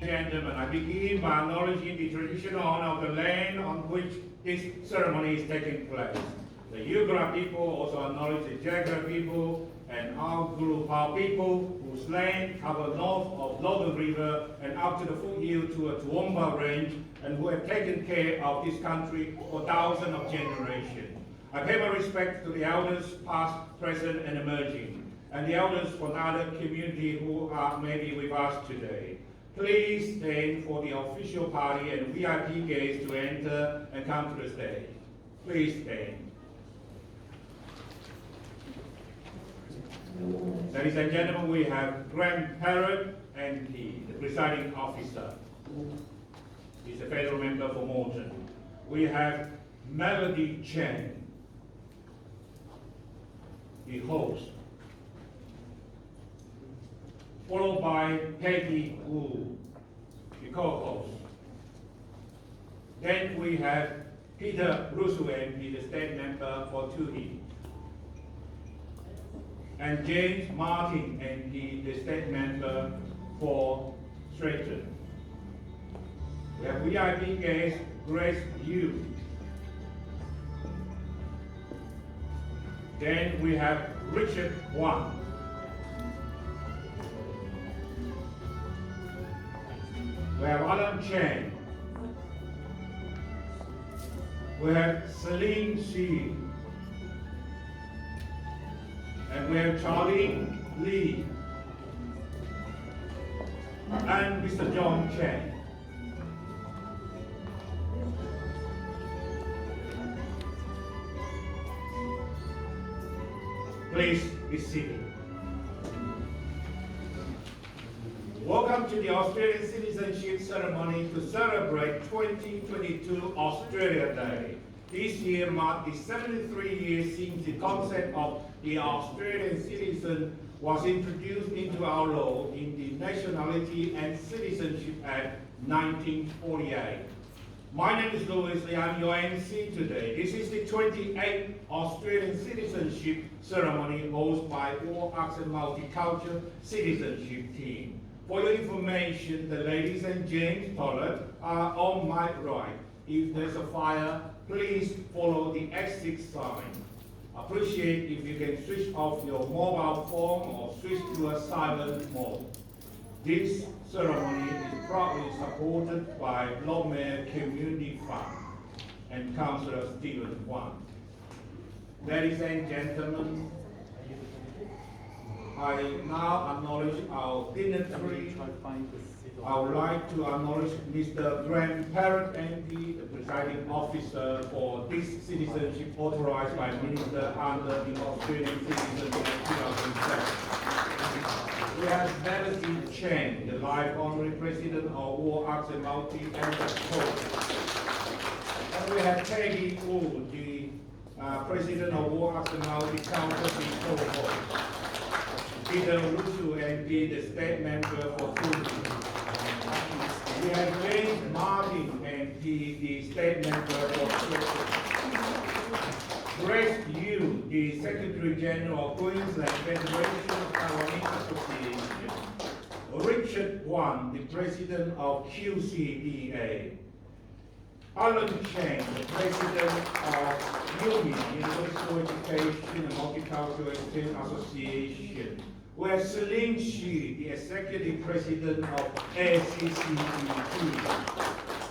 Gentlemen, I begin by acknowledging the traditional honor of the land on which this ceremony is taking place. The Yugra people also acknowledge the Jagra people and our group, our people whose land cover north of Northern River and up to the foothill to a Toowoomba range, and who have taken care of this country for thousands of generations. I pay my respect to the elders past, present, and emerging, and the elders from other communities who are maybe with us today. Please stand for the official party and VIP guests to enter and come to the stage. Please stand. Ladies and gentlemen, we have Graham Perrett, MP, the presiding officer. He's a federal member for Morton. We have Melody Chen, the host, followed by Peggy Wu, the co-host. Then we have Peter Russo, MP, the state member for Tuhi, and James Martin, MP, the state member for Stratton. We have VIP guest Grace Yu. Then we have Richard Wang. We have Alan Chen. We have Celine Shi. And we have Charlie Lee. And Mr. John Chen. Please be seated. Welcome to the Australian Citizenship Ceremony to celebrate 2022 Australia Day. This year marked the 73 years since the concept of the Australian citizen was introduced into our law in the Nationality and Citizenship Act 1948. My name is Louis Lee. I'm your MC today. This is the 28th Australian Citizenship Ceremony hosted by All Arts and Multicultural Citizenship Team. For your information, the ladies and gents toilet are on my right. If there's a fire, please follow the exit sign. Appreciate if you can switch off your mobile phone or switch to a silent mode. This ceremony is proudly supported by Longmere Community Fund and Councillor Stephen Wan. Ladies and gentlemen, I now acknowledge our dignitary. I would like to acknowledge Mr. Graham Perrett, MP, the presiding officer for this citizenship authorized by Minister under the Australian Citizenship Act 2007. We have Melody Chen, the Life Honorary President of All Arts and Multi-Cultural. And we have Peggy Wu, the President of All Arts and Multi-Cultural co-host. Peter Russo, MP, the state member for Tuhi. We have James Martin, MP, the state member for Stratton. Grace Yu, the Secretary General of Queensland Federation of Taiwanese Association. Richard Wang, the President of QCDA. Alan Chen, the President of UMI, Universal Education and Multicultural Exchange Association. We have Celine Shi, the Executive President of ACCET.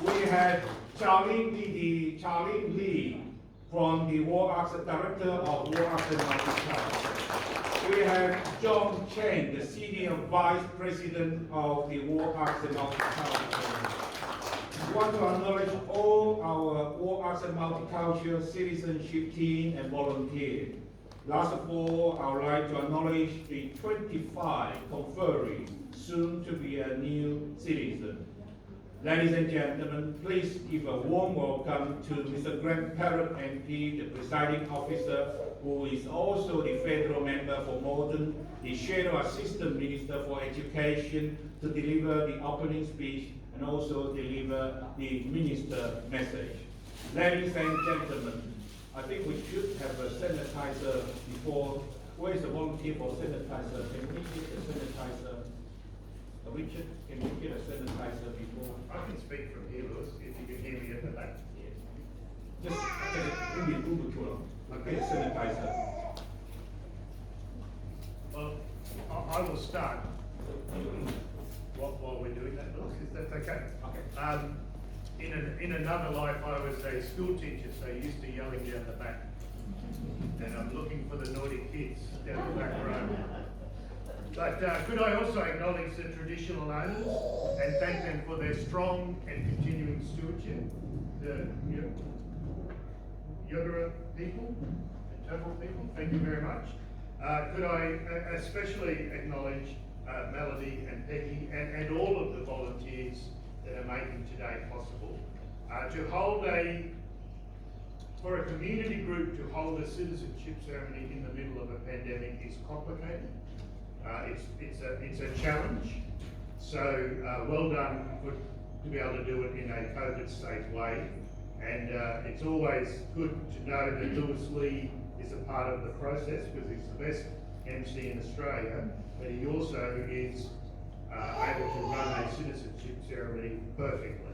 We have Charlie Lee from the War Arts Director of War Arts and Multicultural. We have John Chen, the Senior Vice President of the War Arts and Multicultural. We want to acknowledge all our War Arts and Multicultural citizenship team and volunteers. Last of all, I would like to acknowledge the 25 conferees, soon to be a new citizen. Ladies and gentlemen, please give a warm welcome to Mr. Graham Perrett, MP, the presiding officer, who is also the federal member for Morton, the Shadow Assistant Minister for Education, to deliver the opening speech and also deliver the minister message. Ladies and gentlemen, I think we should have a sanitizer before. Where is the volunteer for sanitizer? Can we get the sanitizer? Richard, can you get a sanitizer before? I can speak from here, Lewis, if you can hear me at the back. Just get a sanitizer. Well, I will start while we're doing that, Lewis, if that's okay. Okay. In another life, I was a school teacher, so used to yelling down the back. And I'm looking for the naughty kids down the back row. But could I also acknowledge the traditional owners and thank them for their strong and continuing stewardship, the Yodara people, the Turtle people, thank you very much. Could I especially acknowledge Melody and Peggy and all of the volunteers that are making today possible. To hold for a community group to hold a citizenship ceremony in the middle of a pandemic is complicated. It's a challenge. So well done to be able to do it in a COVID-safe way. And it's always good to know that Lewis Lee is a part of the process because he's the best MC in Australia, but he also is able to run a citizenship ceremony perfectly.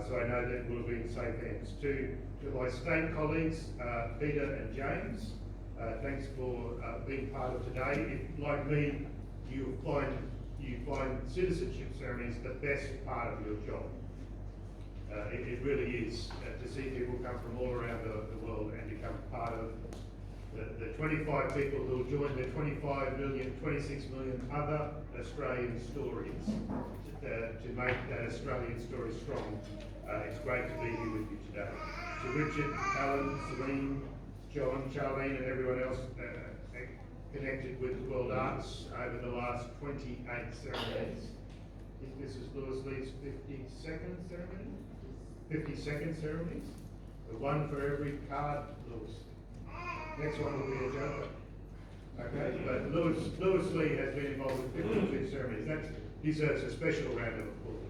So I know that we'll be in safe hands. To my state colleagues, Peter and James, thanks for being part of today. If, like me, you find citizenship ceremonies the best part of your job. It really is to see people come from all around the world and become part of the 25 people who will join the 25 million, 26 million other Australian stories to make that Australian story strong. It's great to be here with you today. To Richard, Alan, Celine, John, Charlene and everyone else connected with World Arts over the last 28 ceremonies. This is Lewis Lee's 52nd ceremony? 52nd ceremonies? The one for every card, Lewis. Next one will be a joker. Okay, but Lewis Lee has been involved with 52 ceremonies. That deserves a special round of applause.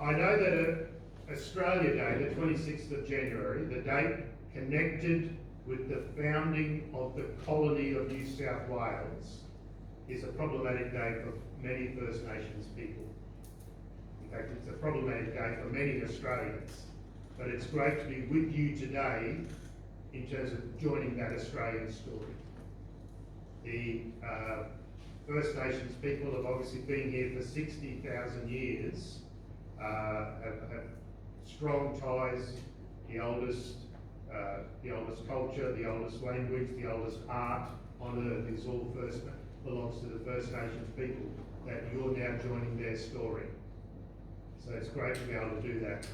I know that Australia Day, the 26th of January, the date connected with the founding of the colony of New South Wales, is a problematic day for many First Nations people. In fact, it's a problematic day for many Australians. But it's great to be with you today in terms of joining that Australian story. The First Nations people have obviously been here for 60,000 years, have strong ties, the oldest culture, the oldest language, the oldest art on earth is all belongs to the First Nations people, that you're now joining their story. So it's great to be able to do that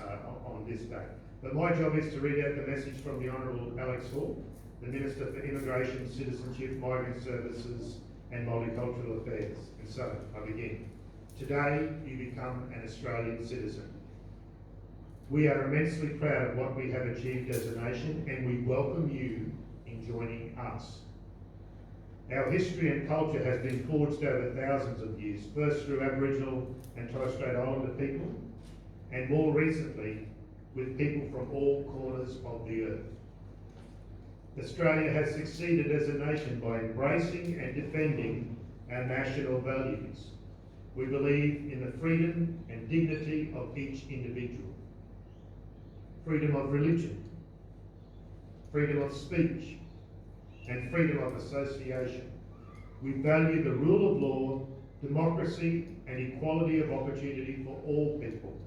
on this day. But my job is to read out the message from the Honourable Alex Hall, the Minister for Immigration, Citizenship, Migrant Services and Multicultural Affairs. And so, I begin. Today, you become an Australian citizen. We are immensely proud of what we have achieved as a nation, and we welcome you in joining us. Our history and culture has been forged over thousands of years, first through Aboriginal and Torres Strait Islander people, and more recently with people from all corners of the earth. Australia has succeeded as a nation by embracing and defending our national values. We believe in the freedom and dignity of each individual. Freedom of religion, freedom of speech, and freedom of association. We value the rule of law, democracy, and equality of opportunity for all people.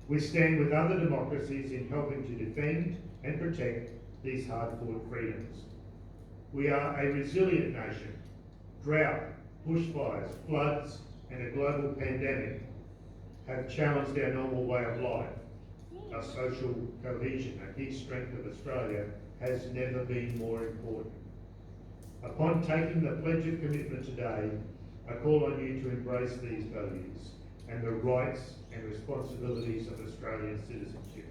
We stand with other democracies in helping to defend and protect these hard-fought freedoms. We are a resilient nation. Drought, bushfires, floods, and a global pandemic have challenged our normal way of life. Our social cohesion, a key strength of Australia, has never been more important. Upon taking the pledge of commitment today, I call on you to embrace these values and the rights and responsibilities of Australian citizenship,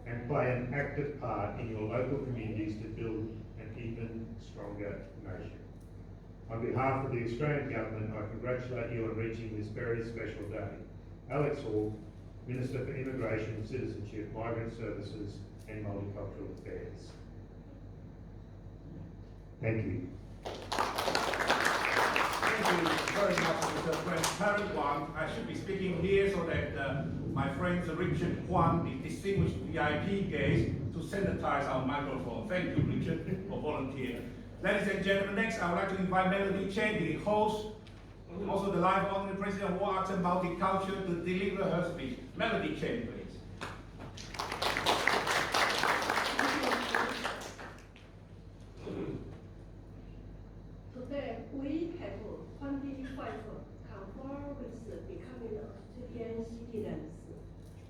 and play an active part in your local communities to build an even stronger nation. On behalf of the Australian Government, I congratulate you on reaching this very special day. Alex Hall, Minister for Immigration, Citizenship, Migrant Services and Multicultural Affairs. Thank you. Thank you very much, Mr. Perrett. I should be speaking here so that my friend Richard Kwan, the distinguished VIP guest, to sanitize our microphone. Thank you, Richard, for volunteering. Ladies and gentlemen, next I would like to invite Melody Chen, the host, also the live honorary president of War Arts and Multicultural, to deliver her speech. Melody Chen, please. Today, we have 25 conform with becoming Australian citizens.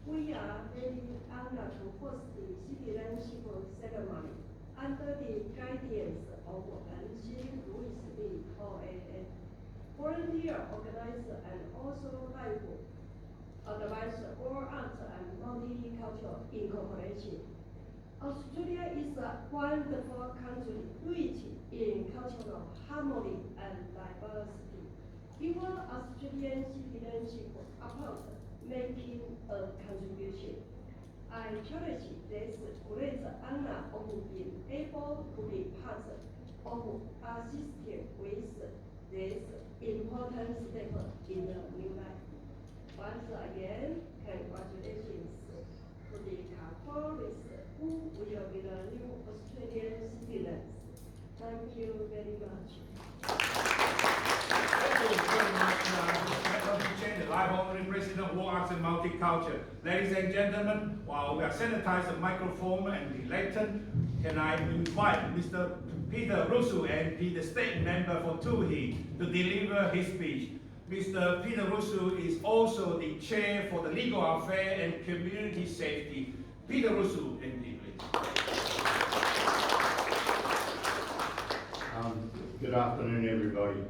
We are very honored to host the citizenship ceremony under the guidance of WAMCI with Lee OAM, volunteer organizer and also life advisor War Arts and Multicultural Incorporation. Australia is a wonderful country rich in cultural harmony and diversity. Even Australian citizenship about making a contribution. I cherish this great honor of being able to be part of assisting with this important step in the new life. Once again, congratulations to the couple who will be the new Australian citizens. Thank you very much. Thank you very much, Melody Chen, the live honorary president of War Arts and Multicultural. Ladies and gentlemen, while we are sanitizing the microphone and the lectern, can I invite Mr. Peter Russo and the state member for Tuhi to deliver his speech. Mr. Peter Russo is also the chair for the Legal Affairs and Community Safety. Peter Russo, please. Good afternoon, everybody.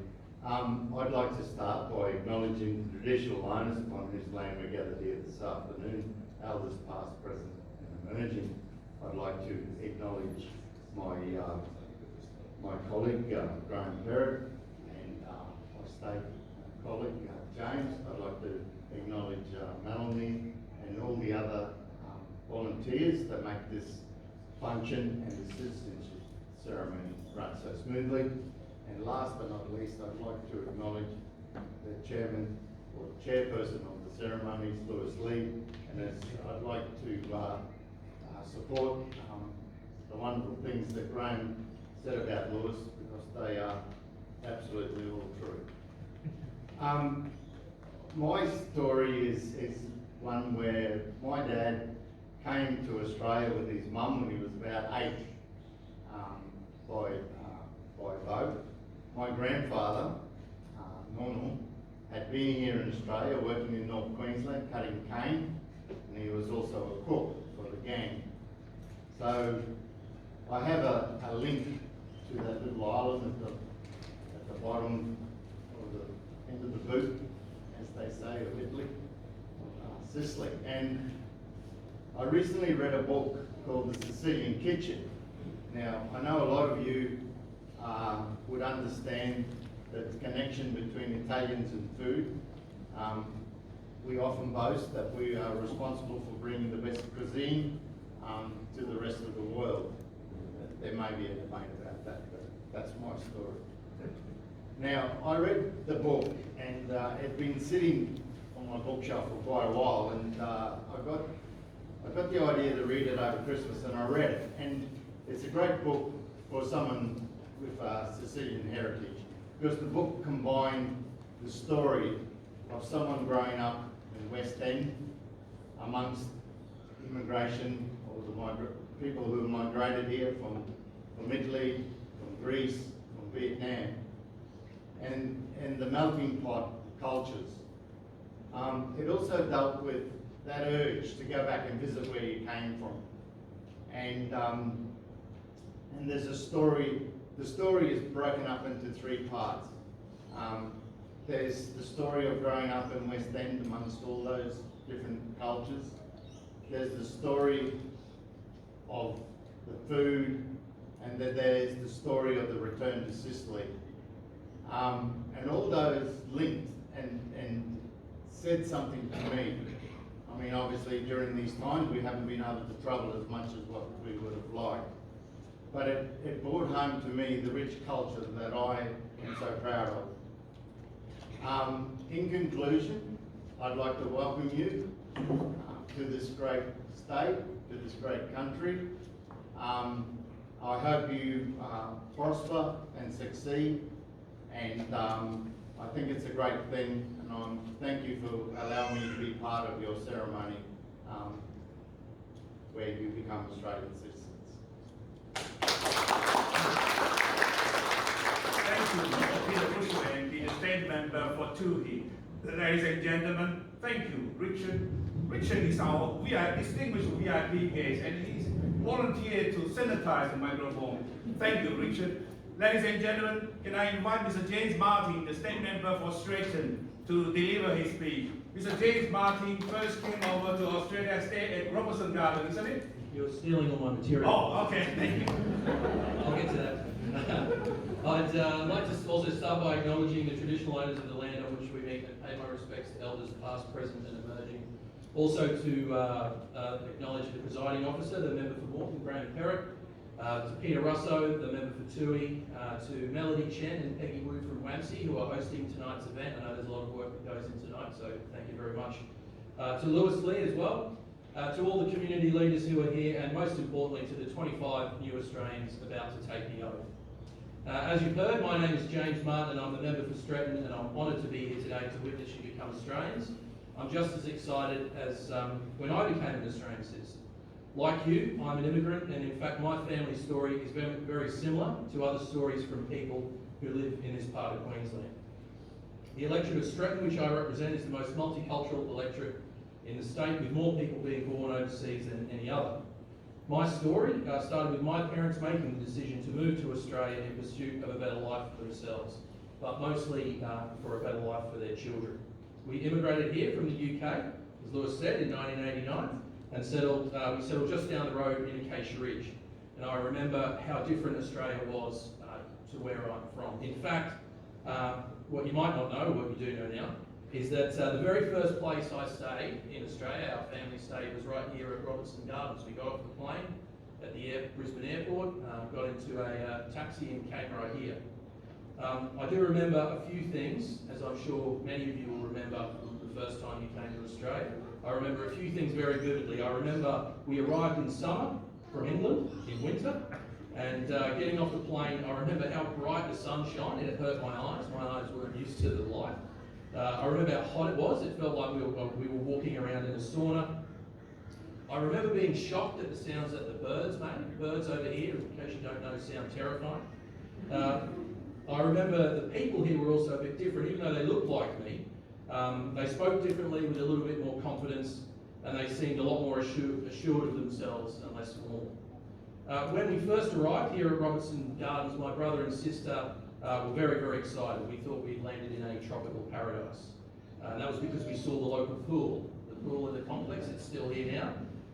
I'd like to start by acknowledging the traditional owners upon whose land we're gathered here this afternoon, elders past, present, and emerging. I'd like to acknowledge my colleague, Graham Perrett, and my state colleague, James. I'd like to acknowledge Melanie and all the other volunteers that make this function and the citizenship ceremony run so smoothly. And last but not least, I'd like to acknowledge the chairman or chairperson of the ceremonies, Lewis Lee, and I'd like to support the wonderful things that Graham said about Lewis, because they are absolutely all true. My story is one where my dad came to Australia with his mum when he was about 8 by boat. My grandfather, Normal, had been here in Australia working in North Queensland cutting cane, and he was also a cook for the gang. So I have a link to that little island at the bottom of the end of the boot, as they say of Italy, Sicily. And I recently read a book called The Sicilian Kitchen. Now, I know a lot of you would understand the connection between Italians and food. We often boast that we are responsible for bringing the best cuisine to the rest of the world. There may be a debate about that, but that's my story. Now, I read the book, and it had been sitting on my bookshelf for quite a while, and I got the idea to read it over Christmas, and I read it. And it's a great book for someone with Sicilian heritage, because the book combined the story of someone growing up in West End amongst immigration, or the people who migrated here from Italy, from Greece, from Vietnam, and the melting pot cultures. It also dealt with that urge to go back and visit where you came from. And there's a story. The story is broken up into 3 parts. There's the story of growing up in West End amongst all those different cultures. There's the story of the food, and then there's the story of the return to Sicily. And all those linked and said something to me. I mean, obviously during these times we haven't been able to travel as much as what we would have liked. but it brought home to me the rich culture that I am so proud of. In conclusion, I'd like to welcome you to this great state, to this great country. I hope you prosper and succeed, and I think it's a great thing, and thank you for allowing me to be part of your ceremony where you become Australian citizens. Thank you, Peter Bushman, the State Member for Toohey. Ladies and gentlemen, thank you, Richard. Richard is our distinguished VIP guest, and he's volunteered to sanitize the microphone. Thank you, Richard. Ladies and gentlemen, can I invite Mr. James Martin, the State Member for Stretton, to deliver his speech. Mr. James Martin first came over to Australia, stayed at Robertson Garden, isn't it? You're stealing all my material. Oh, okay, thank you. I'll get to that. I'd like to also start by acknowledging the traditional owners of the land on which we meet and pay my respects to elders past, present and emerging. Also to acknowledge the presiding officer, the member for Moreton, Graham Perrett, to Peter Russo, the member for Toohey, to Melody Chen and Peggy Wu from WAMCI, who are hosting tonight's event. I know there's a lot of work that goes in tonight, so thank you very much. To Lewis Lee as well, to all the community leaders who are here, and most importantly to the 25 new Australians about to take the oath. As you've heard, my name is James Martin and I'm the member for Stretton, and I'm honoured to be here today to witness you become Australians. I'm just as excited as when I became an Australian citizen. Like you, I'm an immigrant, and in fact my family story is very, very similar to other stories from people who live in this part of Queensland. The electorate of Stretton, which I represent, is the most multicultural electorate in the state, with more people being born overseas than any other. My story started with my parents making the decision to move to Australia in pursuit of a better life for themselves, but mostly for a better life for their children. We immigrated here from the UK, as Lewis said, in 1989, and we settled just down the road in Acacia Ridge. And I remember how different Australia was to where I'm from. In fact, what you might not know, what you do know now, is that the very first place I stayed in Australia, our family stayed, was right here at Robertson Gardens. We got off the plane at the Brisbane airport, got into a taxi and came right here. I do remember a few things, as I'm sure many of you will remember the first time you came to Australia. I remember a few things very vividly. I remember we arrived in summer from England in winter, and getting off the plane, I remember how bright the sun shone. It hurt my eyes. My eyes weren't used to the light. I remember how hot it was. It felt like we were walking around in a sauna. I remember being shocked at the sounds that the birds made. Birds over here, in case you don't know, sound terrifying. I remember the people here were also a bit different, even though they looked like me. They spoke differently with a little bit more confidence, and they seemed a lot more assured of themselves and less formal. When we first arrived here at Robertson Gardens, my brother and sister were very, very excited. We thought we'd landed in a tropical paradise. And that was because we saw the local pool. The pool in the complex, it's still here now.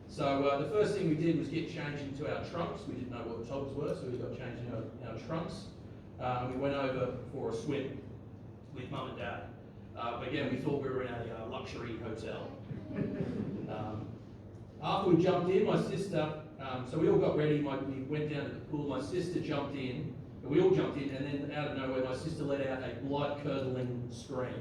So the first thing we did was get changed into our trunks. We didn't know what togs were, so we got changed into our trunks. We went over for a swim with Mum and Dad. But again, we thought we were in a luxury hotel. After we jumped in, my sister, so we all got ready, we went down to the pool, my sister jumped in, we all jumped in, and then out of nowhere, my sister let out a blood-curdling scream.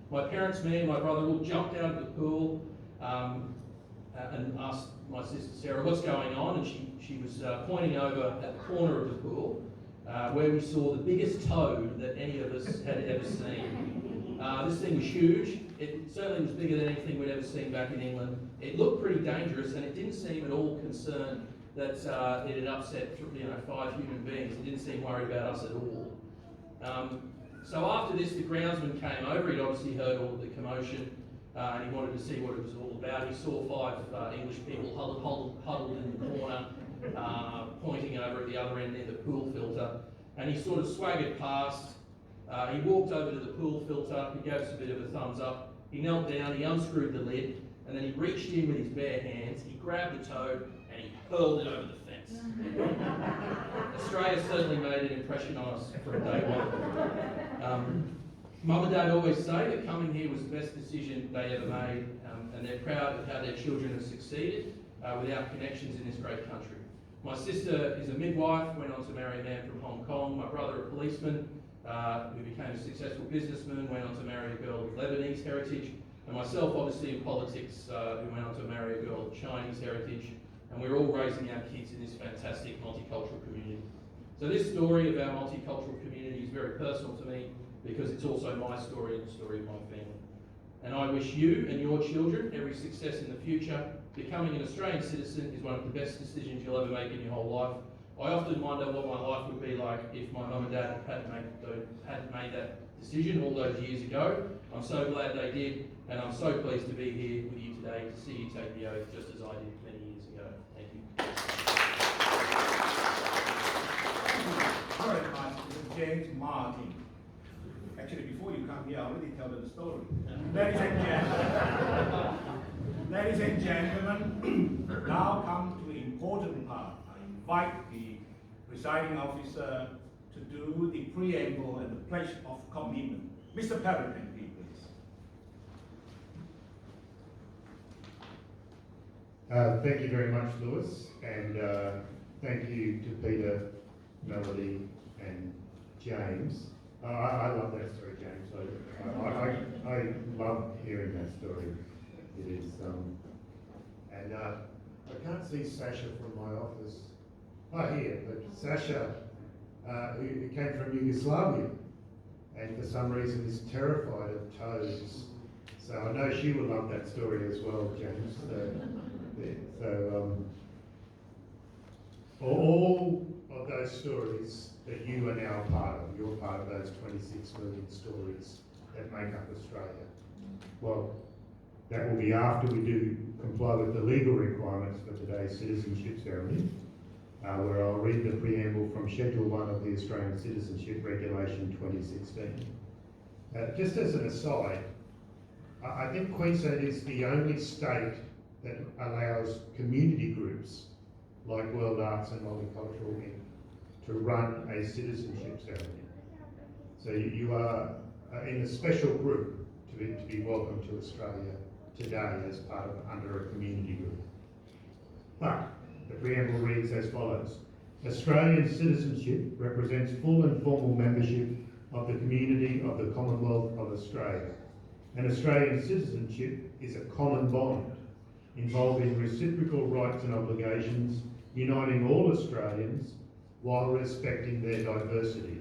My parents, me and my brother all jumped out of the pool and asked my sister Sarah what's going on, and she was pointing over at the corner of the pool where we saw the biggest toad that any of us had ever seen. This thing was huge. It certainly was bigger than anything we'd ever seen back in England. It looked pretty dangerous, and it didn't seem at all concerned that it had upset 5 human beings. It didn't seem worried about us at all. So after this, the groundsman came over. He'd obviously heard all of the commotion, and he wanted to see what it was all about. He saw 5 English people huddled in the corner, pointing over at the other end near the pool filter, and he sort of swaggered past. He walked over to the pool filter, he gave us a bit of a thumbs up, he knelt down, he unscrewed the lid, and then he reached in with his bare hands, he grabbed the toad, and he hurled it over the fence. Australia certainly made an impression on us from day one. Mum and Dad always say that coming here was the best decision they ever made, and they're proud of how their children have succeeded with our connections in this great country. My sister is a midwife, went on to marry a man from Hong Kong. My brother, a policeman, who became a successful businessman, went on to marry a girl with Lebanese heritage. And myself, obviously in politics, who went on to marry a girl of Chinese heritage. And we're all raising our kids in this fantastic multicultural community. So this story of our multicultural community is very personal to me because it's also my story and the story of my family. And I wish you and your children every success in the future. Becoming an Australian citizen is one of the best decisions you'll ever make in your whole life. I often wonder what my life would be like if my mum and dad hadn't made that decision all those years ago. I'm so glad they did, and I'm so pleased to be here with you today to see you take the oath just as I did many years ago. Thank you. All right, Mr. James Martin. Actually, before you come here, I already tell them the story. Ladies and gentlemen, now come to the important part. I invite the presiding officer to do the preamble and the pledge of commitment. Mr. Perrett, please. Thank you very much, Lewis, and thank you to Peter, Melody, and James. I love that story, James. I love hearing that story. It is, and I can't see Sasha from my office. Oh, here, but Sasha, who came from Yugoslavia, and for some reason is terrified of toes. So I know she will love that story as well, James. All of those stories that you are now part of, you're part of those 26 million stories that make up Australia. Well, that will be after we do comply with the legal requirements for today's citizenship ceremony, where I'll read the preamble from Schedule 1 of the Australian Citizenship Regulation 2016. Just as an aside, I think Queensland is the only state that allows community groups like World Arts and Multicultural Inc. to run a citizenship ceremony. So you are in a special group to be welcome to Australia today as part of under a community group. But the preamble reads as follows. Australian citizenship represents full and formal membership of the community of the Commonwealth of Australia. And Australian citizenship is a common bond involving reciprocal rights and obligations, uniting all Australians while respecting their diversity.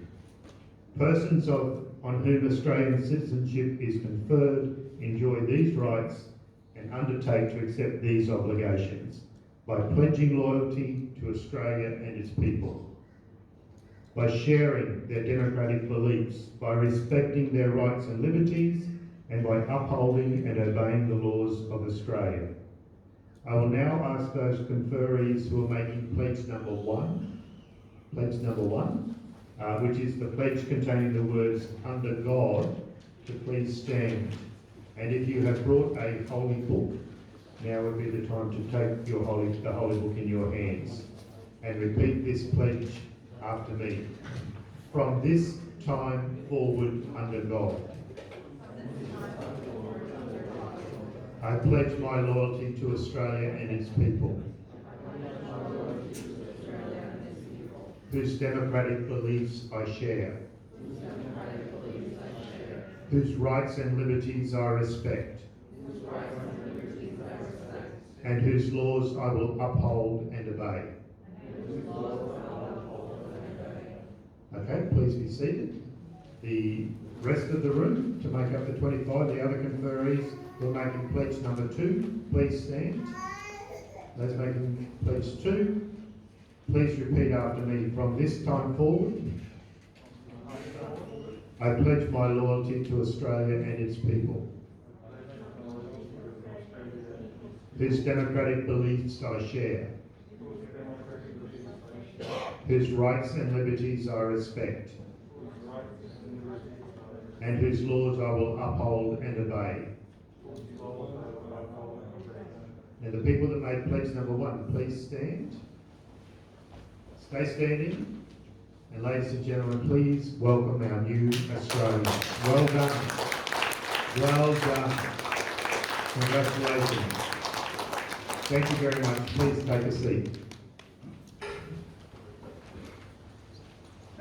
Persons on whom Australian citizenship is conferred enjoy these rights and undertake to accept these obligations by pledging loyalty to Australia and its people, by sharing their democratic beliefs, by respecting their rights and liberties, and by upholding and obeying the laws of Australia. I will now ask those conferees who are making pledge number one, which is the pledge containing the words "under God," to please stand. And if you have brought a holy book, now would be the time to take the holy book in your hands and repeat this pledge after me. From this time forward, under God. I pledge my loyalty to Australia and its people, whose democratic beliefs I share, whose rights and liberties I respect, and whose laws I will uphold and obey. Okay, please be seated. The rest of the room, to make up the 25, the other conferees who are making pledge number 2, please stand. Those making pledge 2, please repeat after me. From this time forward, I pledge my loyalty to Australia and its people, whose democratic beliefs I share, whose rights and liberties I respect, and whose laws I will uphold and obey. Now the people that made pledge number 1, please stand. Stay standing. And ladies and gentlemen, please welcome our new Australians. Well done. Well done. Congratulations. Thank you very much. Please take a seat.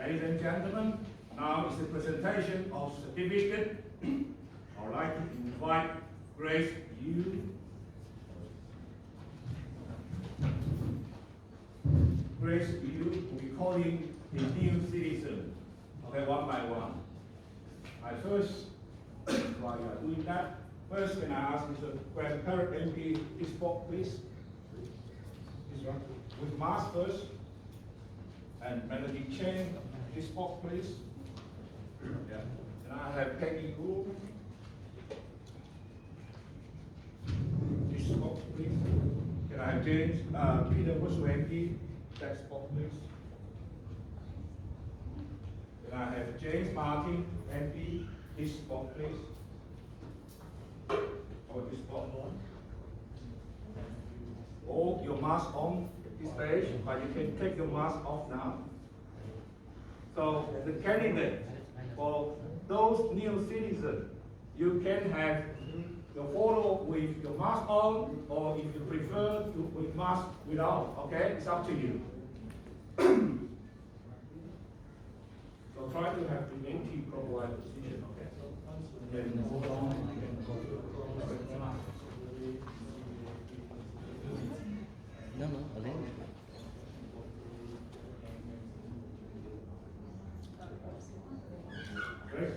Ladies and gentlemen, now is the presentation of certificate. I would like to invite Grace Yu. Grace Yu will be calling a new citizen. Okay, one by one. I first, while you are doing that, first can I ask Mr. Perrett MP his spot, please? This one. With mask first. And Melody Chen, his spot, please. Yeah. And I have Peggy Wu. This spot, please. Can I have James, Peter Wuswangi, that spot, please. Can I have James Martin, MP, his spot, please. Or this spot on. All your mask on this page, but you can take your mask off now. So the candidate for those new citizens, you can have your photo with your mask on, or if you prefer to with mask without, okay? It's up to you. So try to have the anti-clockwise position, okay? Then hold on. No, I think. Great.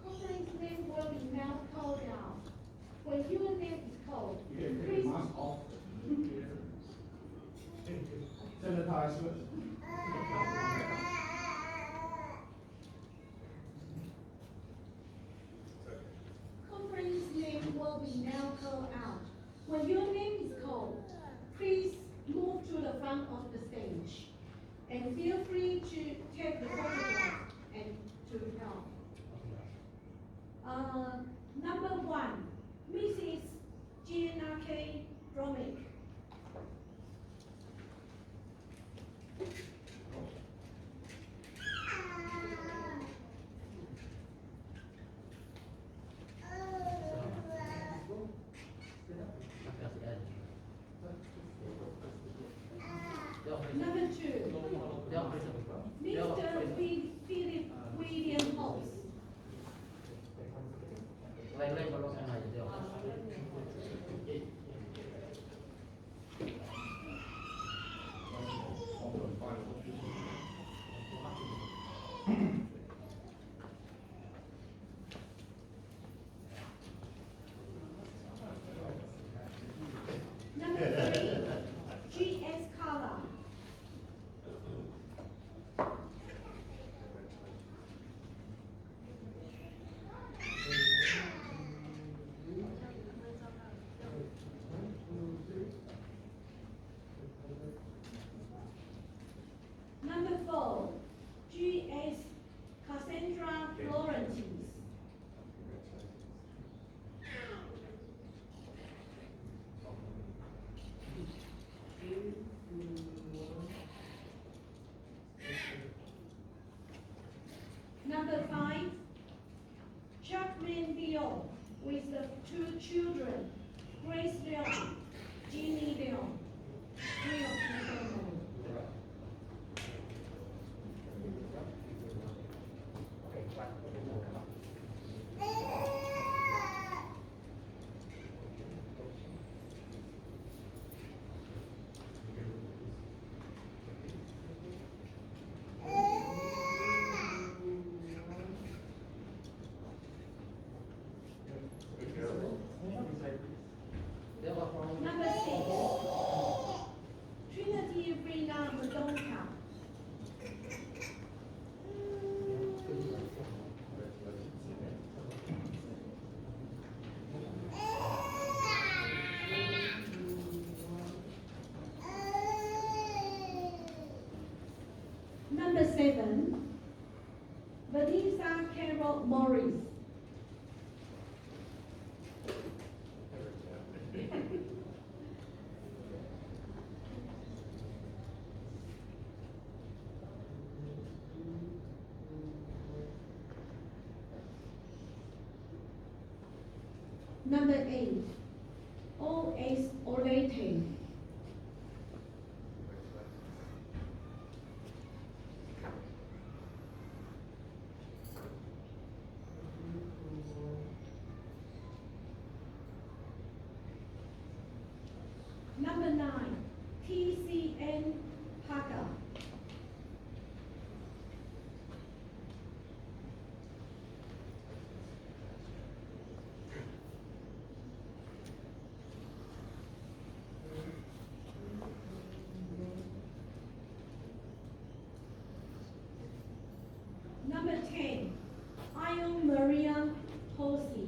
Conference name will be now called out. When your name is called, You can take please. the mask off. Sanitize first. Conference name will be now called out. When your name is called, please move to the front of the stage. And feel free to take the photograph and to help. Number 1, Mrs. Gina K. Dromick. Number 2, Mr. Philip William Hobbs. Number 3, G.S. Carla. Number 4, G.S. Cassandra Florentines. Number 5, Chuckman Leon with the 2 children, Grace Leon, Jeannie Leon. 3 of them. Number 6, Trinity Rena Madonka. Number 7, Vanessa Carol Morris. Number 8, O.S. Olete. Number 9, TCN Parker. Number 10, Ion Maria Tosi.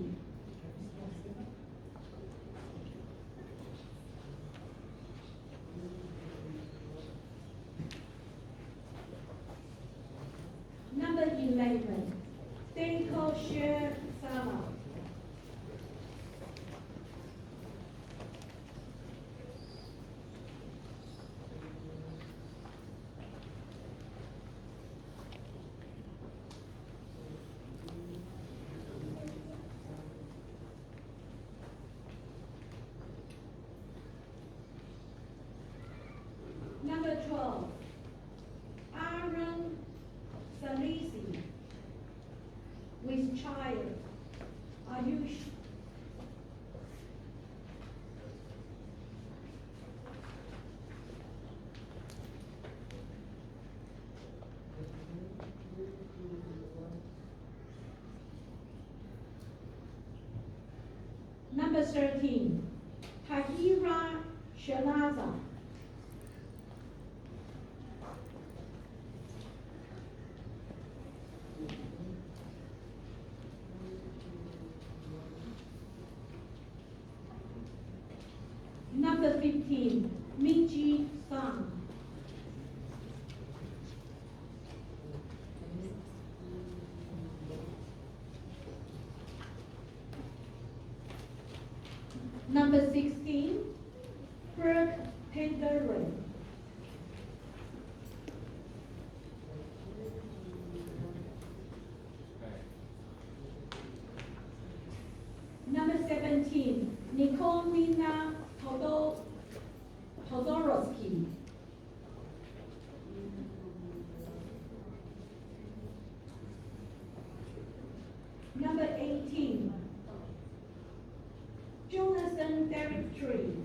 Number 11, Deiko Sher Sava. Number 12, Aaron Salisi with child, Ayush. Number 13, Tahira Shalaza. Number 15, Miji Sang. Number 16, Perrett Penderin. Number 17, Nikolina Todorovsky. Number 18, Jonathan Derek Tree.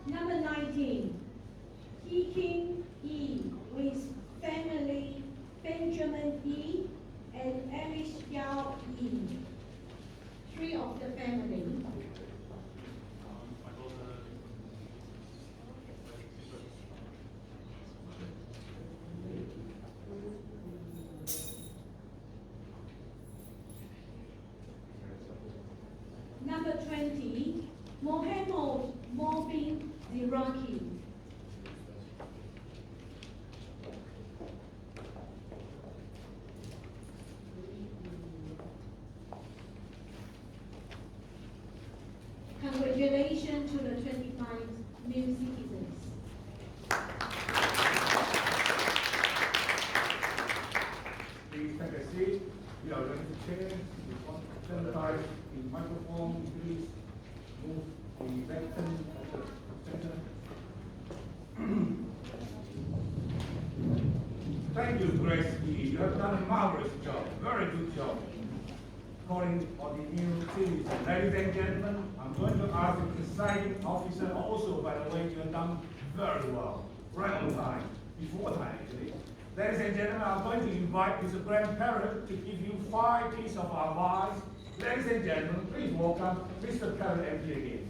Number 19, Heeking E with family Benjamin E and Alice Yao E. 3 of the family. Number 20, Mohammed Mobin Ziraki. Congratulations to the 25 new citizens. Please take a seat. We are going to change. We want to sanitize the microphone. Please move the lectern of the center. Thank you, Grace Lee. You have done a marvelous job, very good job. Calling on the new citizens. Ladies and gentlemen, I'm going to ask the presiding officer also, by the way, you have done very well. Right on time, before time actually. Ladies and gentlemen, I'm going to invite Mr. Graham Perrett to give you 5 pieces of advice. Ladies and gentlemen, please welcome Mr. Perrett MP again.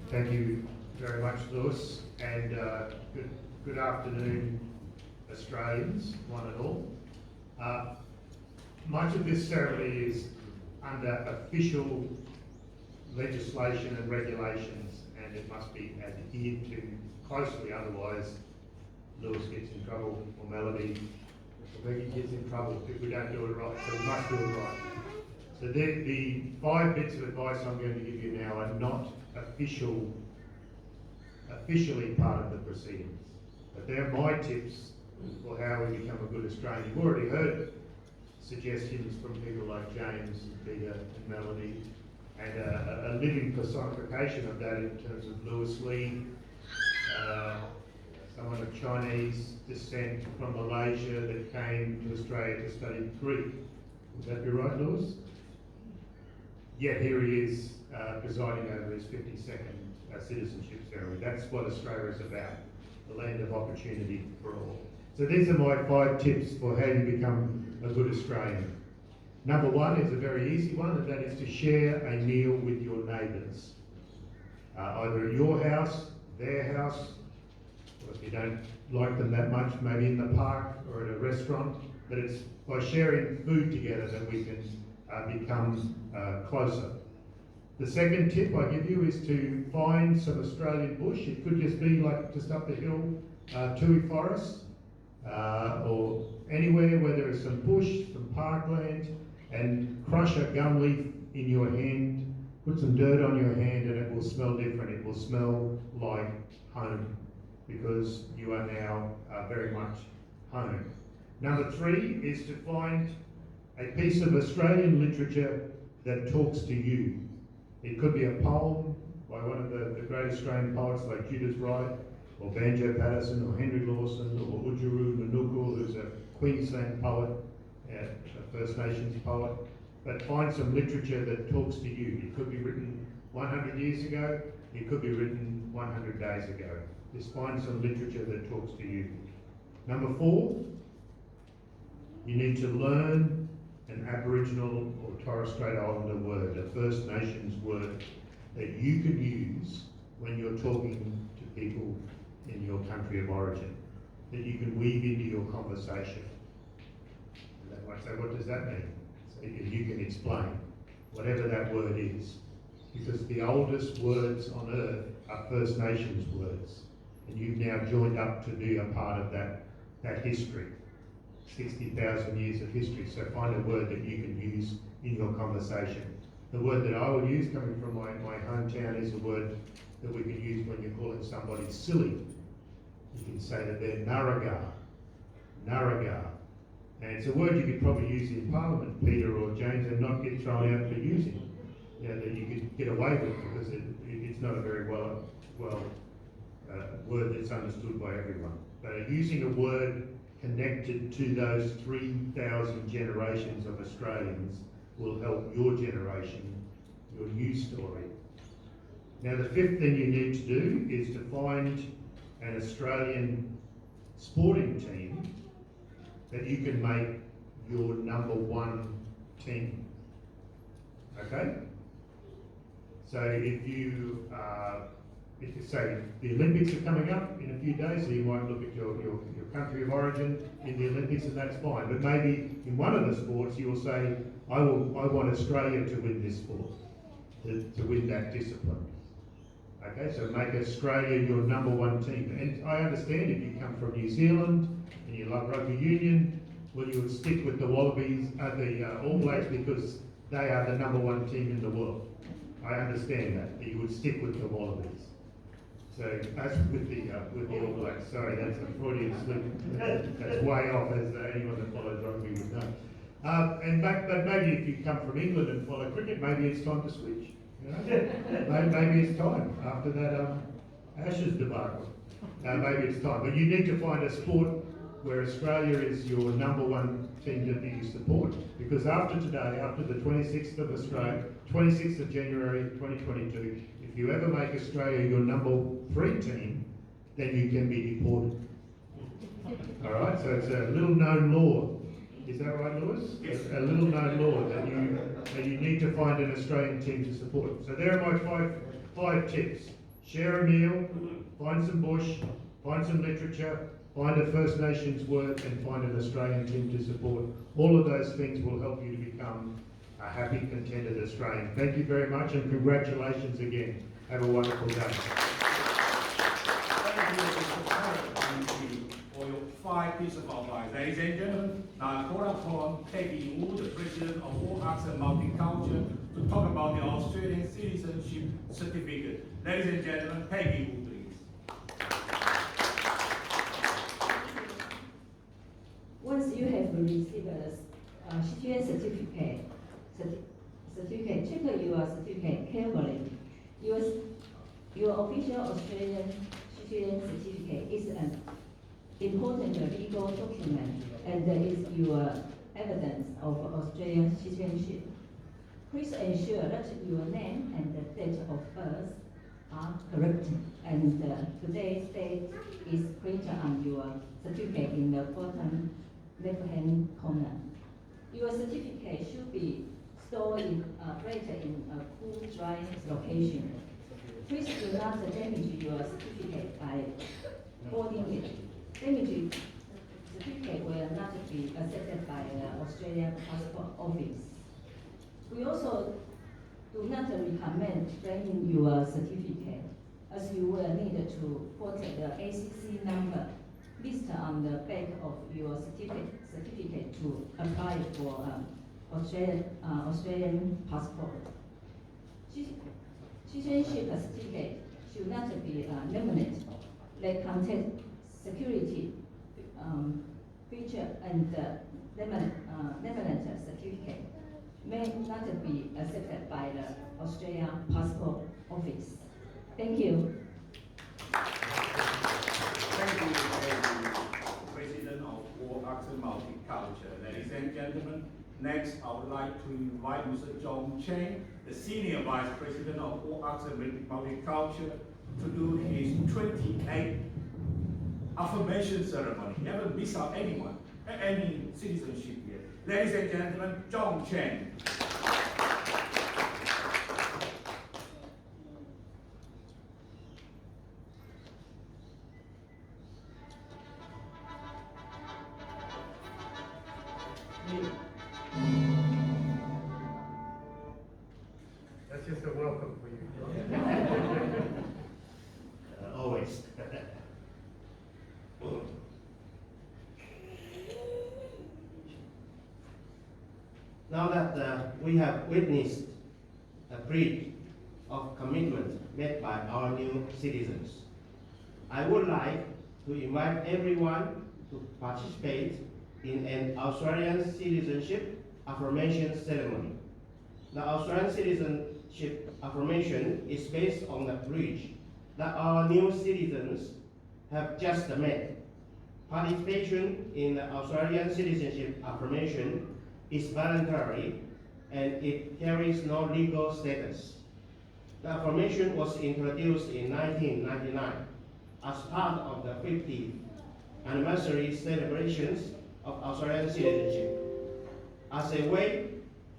Thank you very much, Lewis, and good afternoon, Australians, one and all. Much of this ceremony is under official legislation and regulations, and it must be adhered to closely, otherwise Lewis gets in trouble, or Melody, or Becky gets in trouble if we don't do it right, so we must do it right. So the 5 bits of advice I'm going to give you now are not officially part of the proceedings, but they're my tips for how we become a good Australian. You've already heard suggestions from people like James, and Peter and Melody, and a living personification of that in terms of Lewis Lee, someone of Chinese descent from Malaysia that came to Australia to study Greek. Would that be right, Lewis? Yet here he is presiding over his 52nd citizenship ceremony. That's what Australia is about, the land of opportunity for all. So these are my 5 tips for how you become a good Australian. Number 1 is a very easy one, and that is to share a meal with your neighbours. Either at your house, their house, or if you don't like them that much, maybe in the park or at a restaurant. But it's by sharing food together that we can become closer. The second tip I give you is to find some Australian bush. It could just be like just up the hill, Tui Forest, or anywhere where there is some bush, some parkland, and crush a gum leaf in your hand, put some dirt on your hand, and it will smell different. It will smell like home, because you are now very much home. Number 3 is to find a piece of Australian literature that talks to you. It could be a poem by one of the great Australian poets like Judith Wright, or Banjo Patterson, or Henry Lawson, or Ujuru Manukul, who's a Queensland poet, a First Nations poet. But find some literature that talks to you. It could be written 100 years ago, it could be written 100 days ago. Just find some literature that talks to you. Number 4, you need to learn an Aboriginal or Torres Strait Islander word, a First Nations word that you can use when you're talking to people in your country of origin, that you can weave into your conversation. And they might say, what does that mean? So you can explain whatever that word is, because the oldest words on earth are First Nations words, and you've now joined up to be a part of that history. 60,000 years of history, so find a word that you can use in your conversation. The word that I would use, coming from my hometown, is a word that we can use when you're calling somebody silly. You can say that they're naraga. And it's a word you could probably use in Parliament, Peter or James, and not get thrown out for using it. You know, that you could get away with, because it's not a very well word that's understood by everyone. But using a word connected to those 3,000 generations of Australians will help your generation, your new story. Now, the 5th thing you need to do is to find an Australian sporting team that you can make your number 1 team. Okay? So if you say the Olympics are coming up in a few days, so you might look at your country of origin in the Olympics, and that's fine. But maybe in one of the sports you'll say, I want Australia to win this sport, to win that discipline. Okay, so make Australia your number 1 team. And I understand if you come from New Zealand and you love rugby union, well, you would stick with the Wallabies, the All Blacks, because they are the number 1 team in the world. I understand that you would stick with the Wallabies. So as with the All Blacks, sorry, that's a Freudian slip. That's way off, as anyone that follows rugby would know. But maybe if you come from England and follow cricket, maybe it's time to switch. You know? Maybe it's time after that Ashes debacle. Maybe it's time. But you need to find a sport where Australia is your number 1 team that you support. Because after today, after the 26th of January 2022, if you ever make Australia your number 3 team, then you can be deported. All right, so it's a little known law. Is that right, Lewis? Yes. A little known law that you need to find an Australian team to support. So there are my 5 tips. Share a meal, find some bush, find some literature, find a First Nations word, and find an Australian team to support. All of those things will help you to become a happy, contented Australian. Thank you very much, and congratulations again. Have a wonderful day. Thank you, Mr. Perrett, for your 5 pieces of advice. Ladies and gentlemen, now I call upon Peggy Wu, the President of All Arts and Multicultural, to talk about the Australian Citizenship Certificate. Ladies and gentlemen, Peggy Wu, please. Once you have received a citizen certificate, check your certificate provisional Australian citizen certificate is an important legal document and is your evidence of Australian citizenship. Please ensure that your name and the date of birth are correct, and today's date is printed on your certificate in the bottom left-hand corner. Your certificate should be stored in printed in a cool, dry location. Please do not damage your certificate by folding it. Damaged certificate will not be accepted by the Australian Passport Office. We also do not recommend framing your certificate, as you will need to put the ACC number listed on the back of your certificate to apply for Australian passport. Citizenship certificate should not be laminate. They contain security feature, and laminate certificate may not be accepted by the Australian Passport Office. Thank you. Thank you, President of WAMCI Multicultural. Ladies and gentlemen, next I would like to invite Mr. John Cheng, the Senior Vice President of WAMCI Multicultural, to do his 28th affirmation ceremony. He haven't missed out anyone, any citizenship yet. Ladies and gentlemen, John Cheng. That's just a welcome for you. Always. Now that we have witnessed a breach of commitment made by our new citizens, I would like to invite everyone to participate in an Australian citizenship affirmation ceremony. The Australian citizenship affirmation is based on the breach that our new citizens have just made. Participation in the Australian citizenship affirmation is voluntary and it carries no legal status. The affirmation was introduced in 1999 as part of the 50th anniversary celebrations of Australian citizenship, as a way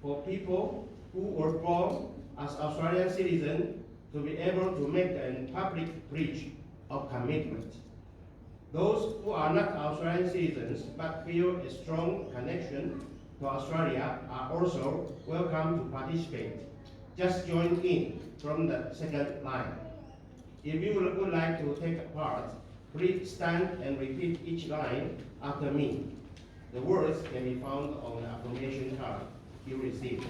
for people who were born as Australian citizens to be able to make a public breach of commitment. Those who are not Australian citizens but feel a strong connection to Australia are also welcome to participate. Just join in from the second line. If you would like to take part, please stand and repeat each line after me. The words can be found on the affirmation card you received.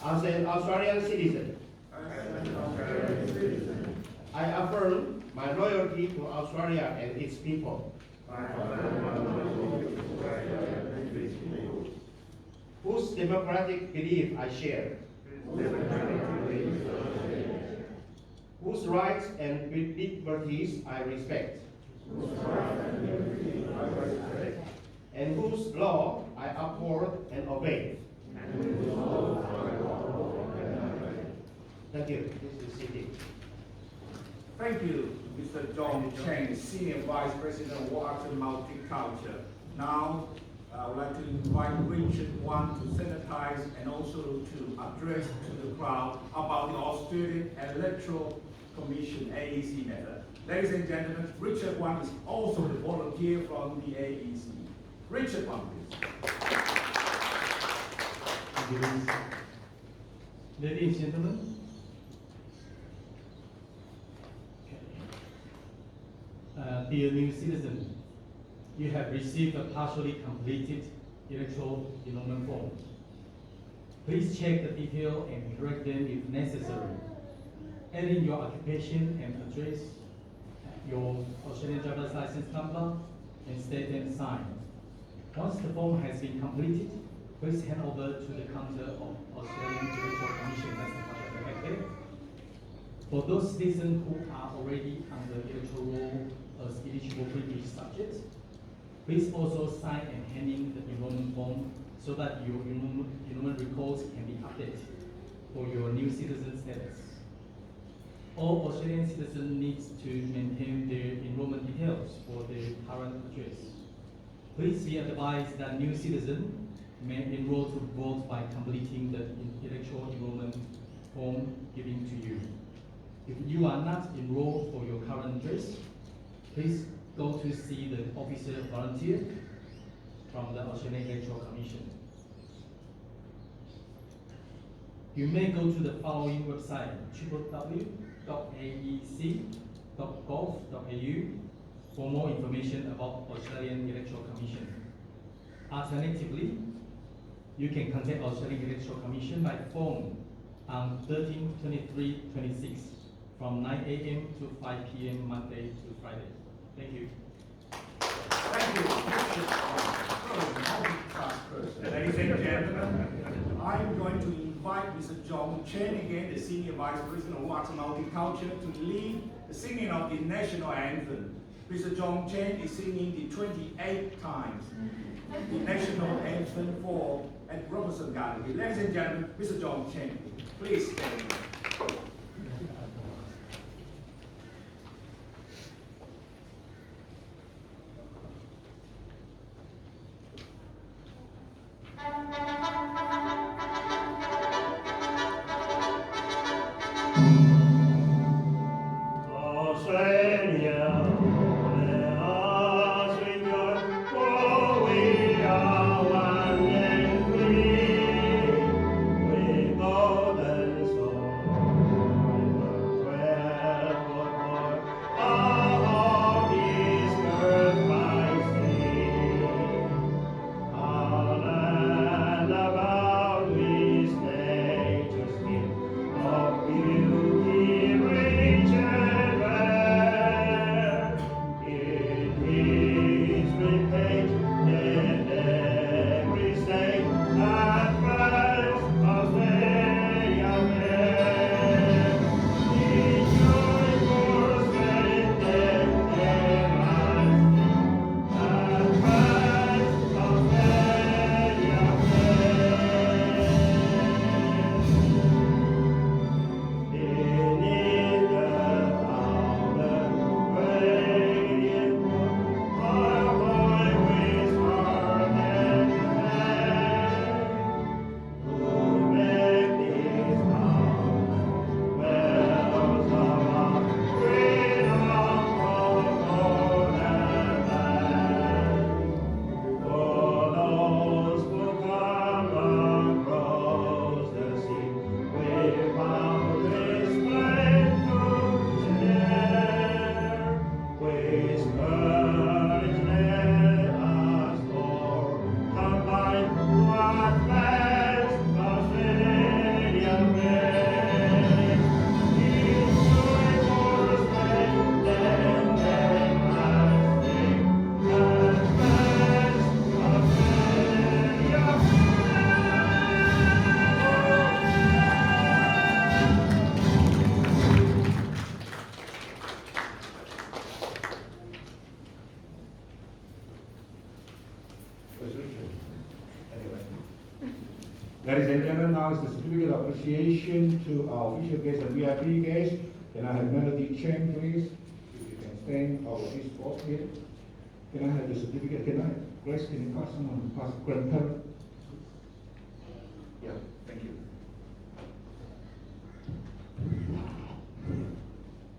As an Australian citizen, I affirm my loyalty to Australia and its people. Whose democratic belief I share. Whose rights and liberties I respect. And whose law I uphold and obey. Thank you. This is City. Thank you, Mr. John Cheng, Senior Vice President of WAMCI Multicultural. Now, I would like to invite Richard Wan to sanitize and also to address to the crowd about the Australian Electoral Commission AEC matter. Ladies and gentlemen, Richard Wan is also the volunteer from the AEC. Richard Wan, please. Ladies and gentlemen, dear new citizen, you have received a partially completed electoral enrollment form. Please check the detail and correct them if necessary. Add in your occupation and address, your Australian driver's license number, and state and sign. Once the form has been completed, please hand over to the counter of Australian Electoral Commission National Anthem. For those citizens who are already under electoral roll as eligible privileged subjects, please also sign and hand in the enrollment form so that your enrollment records can be updated for your new citizen status. All Australian citizens need to maintain their enrollment details for their current address. Please be advised that new citizens may enroll to vote by completing the electoral enrollment form given to you. If you are not enrolled for your current address, please go to see the officer volunteer from the Australian Electoral Commission. You may go to the following website: www.aec.gov.au for more information about Australian Electoral Commission. Alternatively, you can contact Australian Electoral Commission by phone on 13-23-26 from 9 a.m. to 5 p.m. Monday to Friday. Thank you. Thank you. Ladies and gentlemen, I'm going to invite Mr. John Chen again, the Senior Vice President of Arts and Multiculture, to lead the singing of the National Anthem. Mr. John Chen is singing the 28th times the National Anthem at Robertson Gallery. Ladies and gentlemen, Mr. John Chen, please stand. Ladies and gentlemen, now is the certificate of appreciation to our official guests and VIP guests. Can I have Melody Chen, please? If you can stand over this box here. Can I have the certificate? Can I, Grace, can you pass someone, pass grandparent? Yeah, thank you.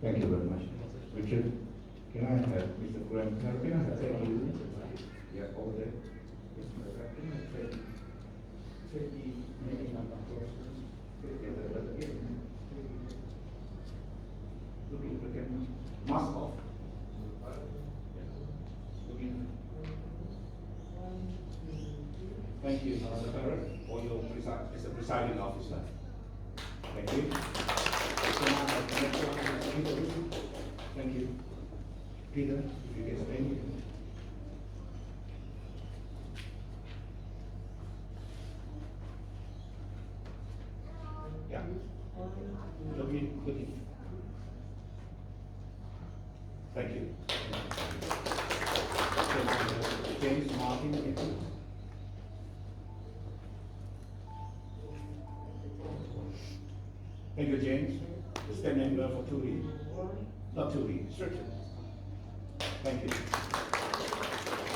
Thank you very much. Richard, can I have Mr. Grandparent? Can I have thank you? Yeah, over there. Yes, can I have take the maybe not the person. Looking for them. Mask off. Looking. Thank you, Mr. Perrett, for your as a presiding officer. Thank you. Thank you. Peter, if you can stand. Looking. Thank you. James Martin, thank you. Thank you, James. Stand member for 2 weeks. Not 2 weeks, strictly. Thank you.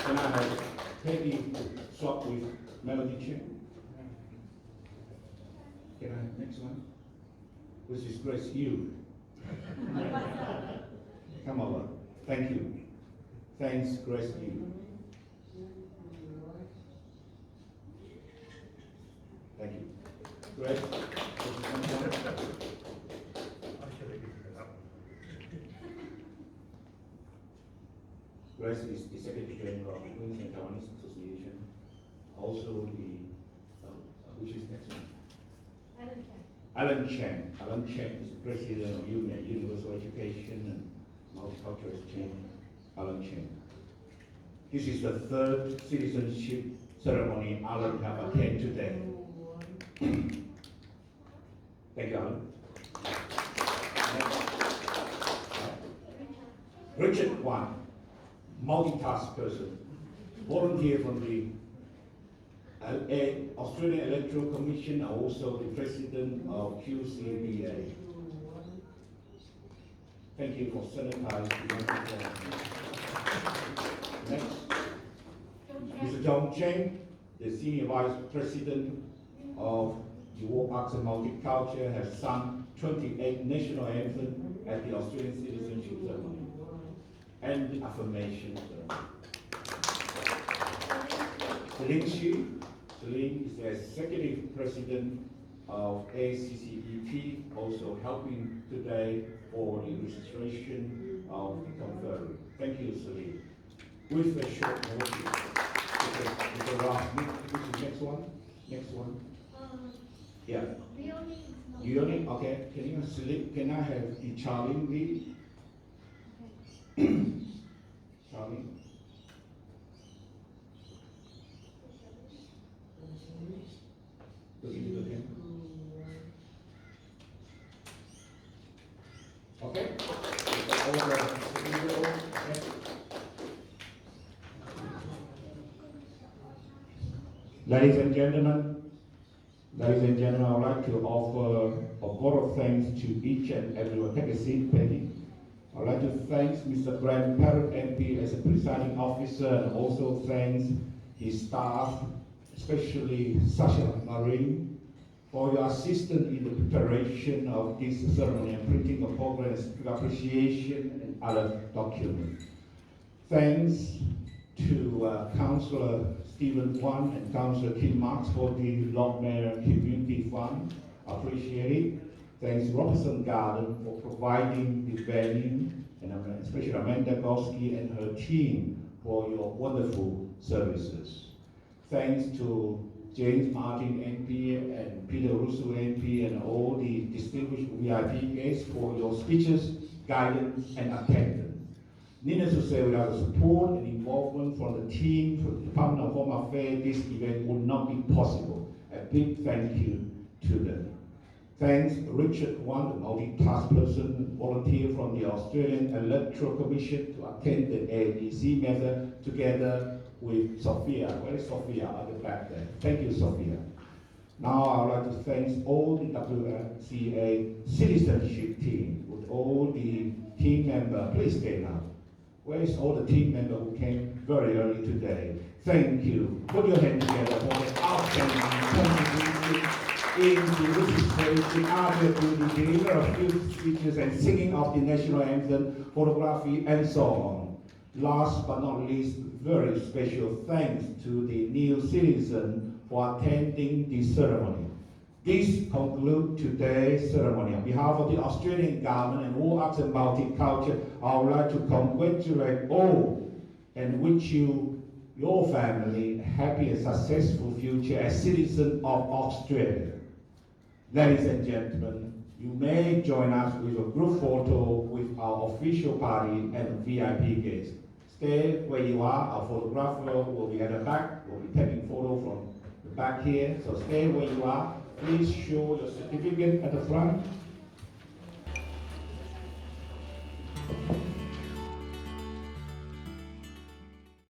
Can I have Peggy swap with Melody Chen? Can I have next one? Which is Grace Yu. Come over. Thank you. Thanks, Grace Yu. Thank you. Grace, Grace is the Secretary General of the Queensland Taiwanese Association. Also the, which is next one? Alan Chen. Alan Chen is the President of UME, Universal Education and Multicultural Exchange. Alan Chen. This is the third citizenship ceremony Alan have attended today. Thank you, Alan. Richard Wan, multitask person, volunteer from the Australian Electoral Commission, and also the President of QCBA. Thank you for sanitizing the microphone. Next, Mr. John Cheng, the Senior Vice President of the World Arts and Multicultural, has sung 28 National Anthem at the Australian Citizenship ceremony and the affirmation ceremony. Celine Xu. Celine is the Executive President of ACCEP, also helping today for the registration of the conference. Thank you, Celine. With a short notice, it's a last minute. Which is next one? Next one. Yeah. You only okay. Can you select? Can I have the Charlie lead? Charlie. Look into the camera. Okay. Ladies and gentlemen, I would like to offer a vote of thanks to each and everyone. Take a seat, Peggy. I would like to thank Mr. Perrett MP as a presiding officer, and also thanks his staff, especially Sasha Marine, for your assistance in the preparation of this ceremony and printing of progress, appreciation, and other documents. Thanks to Councillor Stephen Wan and Councillor Kim Marks for the Lord Mayor Community Fund. Appreciate it. Thanks Robertson Garden for providing the venue, and especially Amanda Goski and her team for your wonderful services. Thanks to James Martin MP and Peter Russo MP and all the distinguished VIP guests for your speeches, guidance, and attendance. Needless to say, without the support and involvement from the team, from the Department of Home Affairs, this event would not be possible. A big thank you to them. Thanks Richard Wan, the multitask person, volunteer from the Australian Electoral Commission to attend the AEC method together with Sophia. Where is Sophia? At the back there. Thank you, Sophia. Now I would like to thank all the WAMCI citizenship team, with all the team members. Please stand up. Where is all the team members who came very early today? Thank you. Put your hands together for the outstanding contribution in the registration, other to the delivery of few speeches and singing of the national anthem, photography, and so on. Last but not least, very special thanks to the new citizen for attending the ceremony. This concludes today's ceremony. On behalf of the Australian government and World Arts and Multicultural, I would like to congratulate all and wish you, your family, a happy and successful future as citizens of Australia. Ladies and gentlemen, you may join us with a group photo with our official party and VIP guests. Stay where you are. Our photographer will be at the back. We'll be taking photo from the back here. So stay where you are. please show your certificate at the front.